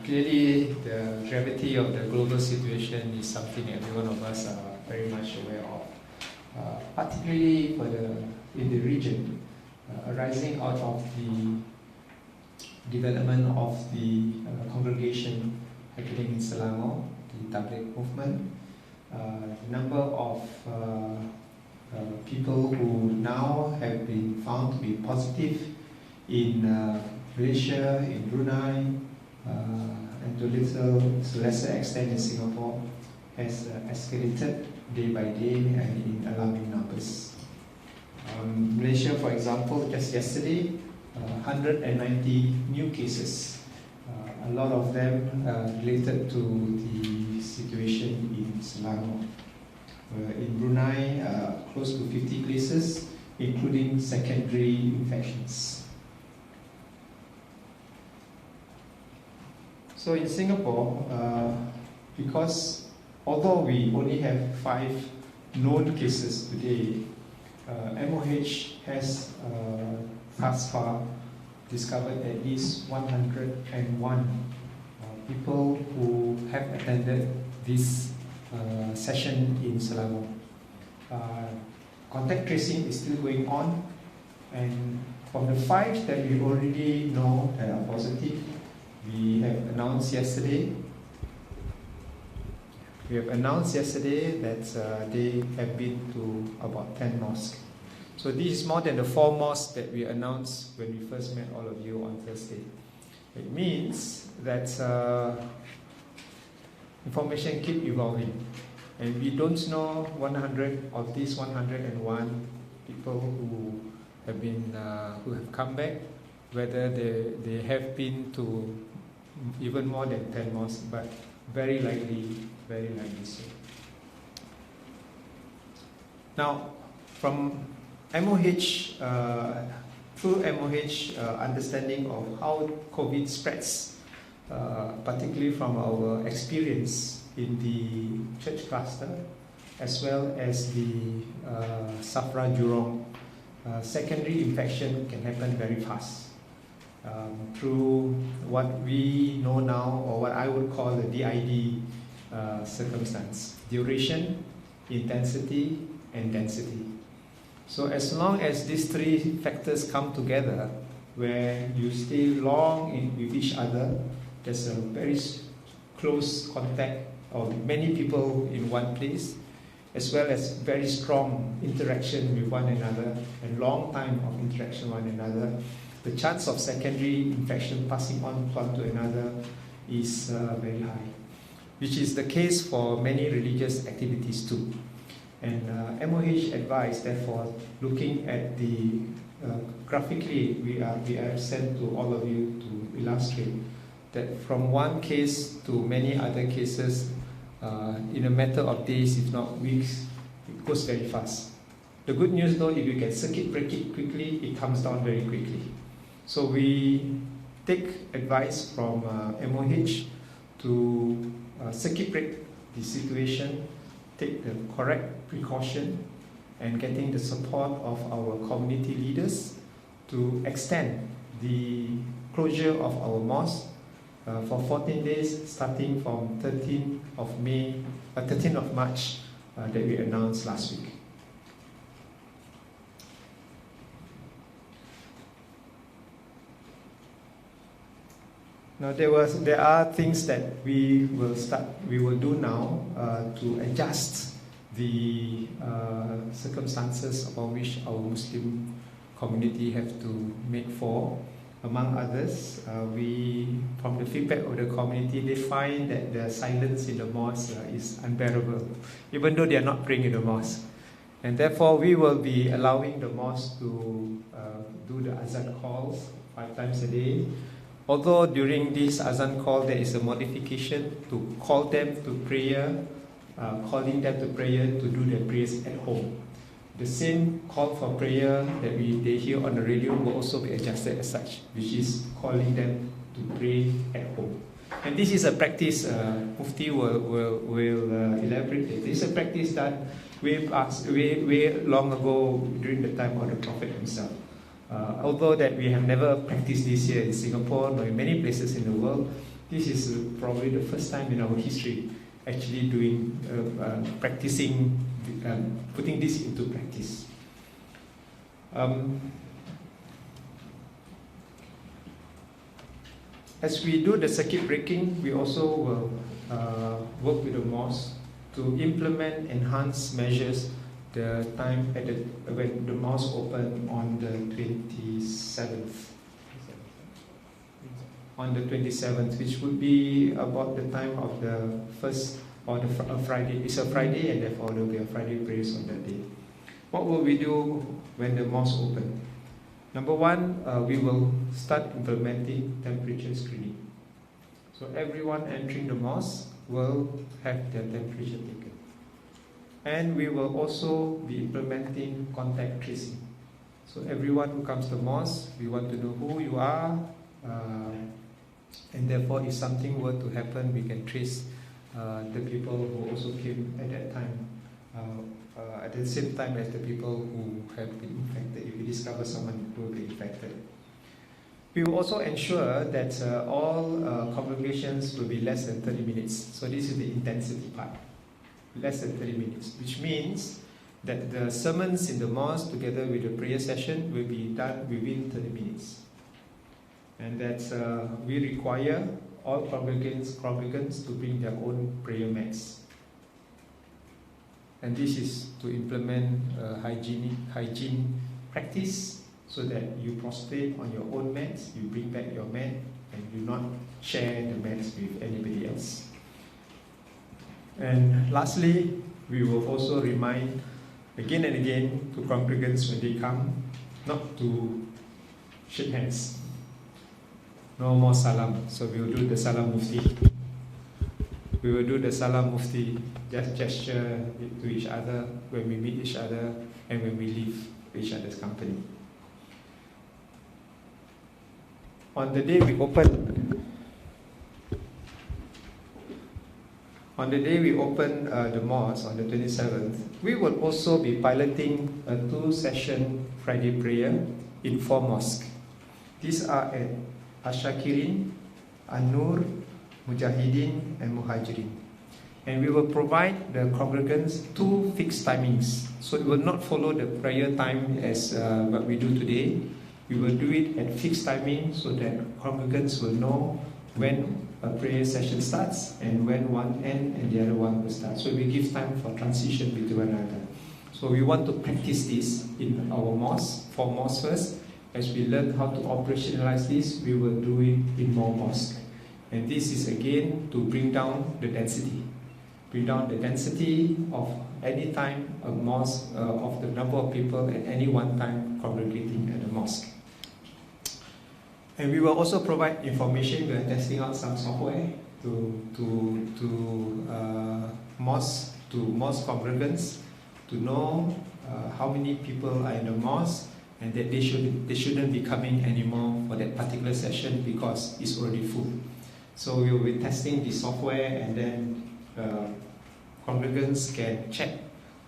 Clearly, the gravity of the global situation is something every one of us are very much aware of, particularly in the region, arising out of the development of the congregation happening in Selangor, the Tabligh movement, the number of people who now have been found to be positive in Malaysia, in Brunei, and to a lesser extent in Singapore, has escalated day by day and in alarming numbers. Malaysia, for example, just yesterday, 190 new cases, a lot of them related to the situation in Selangor. In Brunei, close to 50 cases, including secondary infections. So in Singapore, because although we only have 5 known cases today, MOH has thus far discovered at least 101 people who have attended this session in Selangor. Contact tracing is still going on, and from the 5 that we already know that are positive, we have announced yesterday that they have been to about 10 mosques. So this is more than the 4 mosques that we announced when we first met all of you on Thursday. It means that information keep evolving, and we don't know 100 of these 101 people who have come back, whether they have been to even more than 10 mosques, but very likely so. Now, from MOH, through MOH understanding of how COVID spreads, particularly from our experience in the church cluster, as well as the Safra Jurong, secondary infection can happen very fast. Through what we know now, or what I would call the DID circumstance: duration, intensity, and density. So as long as these 3 factors come together, where you stay long with each other, there's a very close contact of many people in one place, as well as very strong interaction with one another, and long time of interaction with one another, the chance of secondary infection passing on one to another is very high, which is the case for many religious activities too. And MOH advised, therefore, looking at the graphically, we are sent to all of you to illustrate that from one case to many other cases, in a matter of days, if not weeks, it goes very fast. The good news though, if you can circuit break it quickly, it comes down very quickly. So we take advice from MOH to circuit break the situation, take the correct precaution, and getting the support of our community leaders to extend the closure of our mosque for 14 days, starting from 13th of March that we announced last week. Now there are things that we will do now to adjust the circumstances upon which our Muslim community have to make for. Among others, from the feedback of the community, they find that the silence in the mosque is unbearable, even though they are not praying in the mosque. And therefore, we will be allowing the mosque to do the azan calls 5 times a day. Although during this azan call there is a modification to call them to prayer, calling them to prayer to do their prayers at home. The same call for prayer that they hear on the radio will also be adjusted as such, which is calling them to pray at home. And this is a practice, Mufti will elaborate. This is a practice that way long ago during the time of the Prophet himself. Although that we have never practiced this here in Singapore nor in many places in the world, This is probably the first time in our history actually doing, practicing, putting this into practice. As we do the circuit breaking, we also will work with the mosque to implement enhanced measures the time at when the mosque open on the 27th. On the 27th, which would be about the time of the first, or the Friday. It's a Friday, and therefore there will be a Friday prayers on that day. What will we do when the mosque open? Number one, we will start implementing temperature screening. So everyone entering the mosque will have their temperature taken. And we will also be implementing contact tracing. So everyone who comes to the mosque, we want to know who you are, and therefore if something were to happen, we can trace the people who also came at that time, at the same time as the people who have been infected, if we discover someone who will be infected. We will also ensure that all congregations will be less than 30 minutes. So this is the intensity part. Less than 30 minutes, which means that the sermons in the mosque together with the prayer session will be done within 30 minutes. And that we require all congregants to bring their own prayer mats. And this is to implement hygiene practice, so that you prostrate on your own mats, you bring back your mat, and do not share the mats with anybody else. And lastly, we will also remind again and again to congregants when they come not to shake hands. No more salam. So we will do the salam mufti. We will do the salam mufti, just gesture to each other when we meet each other and when we leave each other's company. On the day we open the mosque on the 27th, we will also be piloting a 2-session Friday prayer in 4 mosques. These are at Ashakirin, An-Nur, Mujahidin and Muhajirin. And we will provide the congregants 2 fixed timings. So it will not follow the prayer time as what we do today. We will do it at fixed timing so that congregants will know when a prayer session starts and when one end and the other one will start. So we give time for transition between one another. So we want to practice this in our mosque, 4 mosques first. As we learn how to operationalize this, we will do it in more mosques. And this is again to bring down the density. Bring down the density of any time a mosque, of the number of people at any one time congregating at a mosque. And we will also provide information. We are testing out some software to mosque congregants to know how many people are in the mosque, and that they shouldn't be coming anymore for that particular session because it's already full. So we will be testing the software, and then congregants can check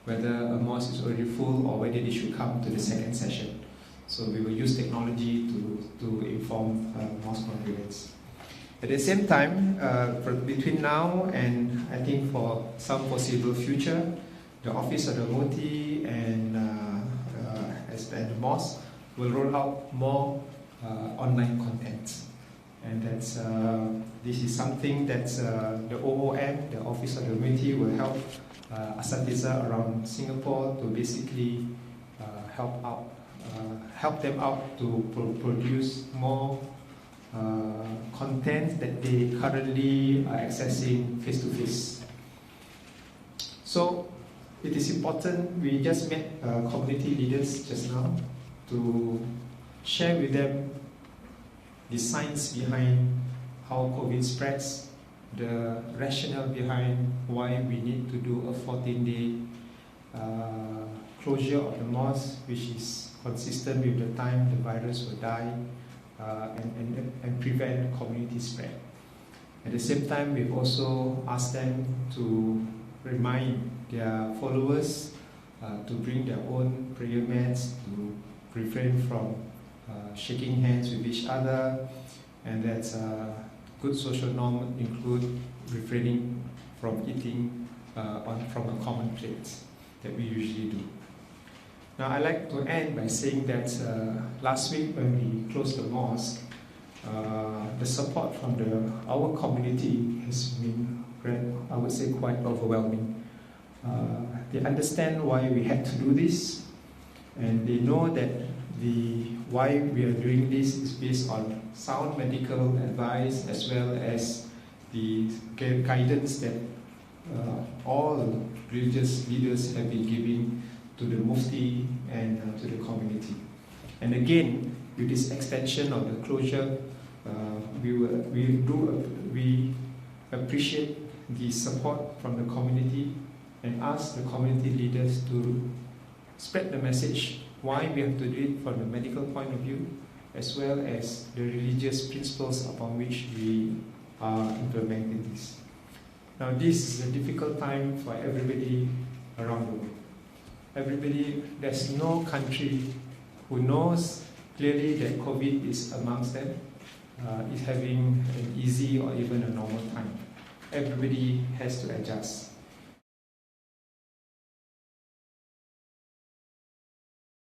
whether a mosque is already full or whether they should come to the second session. So we will use technology to inform mosque congregants. At the same time, between now and I think for some foreseeable future, the Office of the Mufti and the mosque will roll out more online content. And that's, this is something that the OOM, the Office of the Mufti, will help Asatiza around Singapore to basically help them out to produce more content that they currently are accessing face-to-face. So it is important. We just met community leaders just now to share with them the science behind how COVID spreads, the rationale behind why we need to do a 14-day closure of the mosque, which is consistent with the time the virus will die, and prevent community spread. At the same time, we've also asked them to remind their followers to bring their own prayer mats, to refrain from shaking hands with each other, and that good social norms include refraining from eating from a common plate that we usually do. Now, I'd like to end by saying that last week when we closed the mosque, the support from our community has been, I would say, quite overwhelming. They understand why we had to do this, and they know that why we are doing this is based on sound medical advice as well as the guidance that all religious leaders have been giving to the Mufti and to the community. And again, with this extension of the closure, we appreciate the support from the community and ask the community leaders to spread the message why we have to do it from the medical point of view, as well as the religious principles upon which we are implementing this. Now, this is a difficult time for everybody around the world. There's no country who knows clearly that COVID is amongst them, is having an easy or even a normal time. Everybody has to adjust.